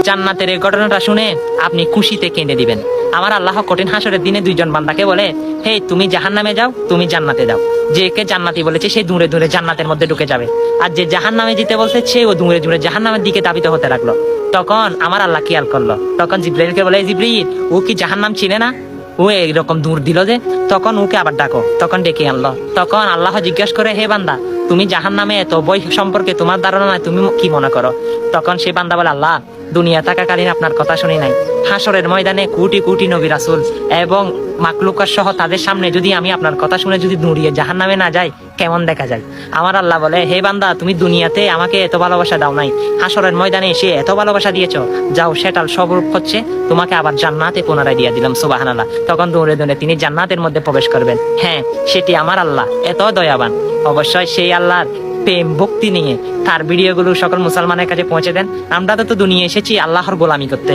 জান্নাতের এই ঘটনাটা শুনে আপনি খুশিতে কেঁদে দিবেন। আমার আল্লাহ কঠিন হাসরের দিনে দুইজন বান্দাকে বলে, হে তুমি জাহান্নামে যাও, তুমি জান্নাতে যাও। যে কে জান্নাতি বলেছে সে দূরে দূরে জান্নাতের মধ্যে ঢুকে যাবে, আর যে জাহান্নামে যেতে বলছে সে ও দূরে দূরে জাহান্নামের দিকে ধাবিত হতে লাগলো। তখন আমার আল্লাহ খেয়াল করলো, তখন জিব্রাইলকে বলে, জিব্রাইল ও কি জাহান্নাম চিনে না? ও এইরকম দূর দিল যে। তখন ওকে আবার ডাকো, তখন ডেকে আনলো। তখন আল্লাহ জিজ্ঞাসা করে, হে বান্দা, তুমি জাহান্নামে এত বই সম্পর্কে তোমার ধারণা নাই, তুমি কি মনে করো? তখন সে বান্দা বলে, আল্লাহ দুনিয়া থাকাকালীন আপনার কথা শুনি নাই, হাসরের ময়দানে কোটি কোটি নবী রাসূল এবং মাকলুকার সহ তাদের সামনে যদি আমি আপনার কথা শুনে যদি দৌড়িয়ে জাহান্নামে না যাই, কেমন দেখা যায়? আমার আল্লাহ বলে, হে বান্দা, তুমি দুনিয়াতে আমাকে এত ভালোবাসা দাও নাই, হাসরের ময়দানে এসে এত ভালোবাসা দিয়েছো, যাও সেটার স্বরূপ হচ্ছে তোমাকে আবার জান্নাতে পুনরায় দিয়ে দিলাম। সুবহানাল্লাহ। তখন দৌড়ে দৌড়ে তিনি জান্নাতের মধ্যে প্রবেশ করবেন। হ্যাঁ, সেটি আমার আল্লাহ এত দয়াবান। অবশ্যই সেই আল্লাহর প্রেম ভক্তি নিয়ে তার ভিডিওগুলো সকল মুসলমানের কাছে পৌঁছে দেন। আমরা তো দুনিয়া এসেছি আল্লাহর গোলামি করতে।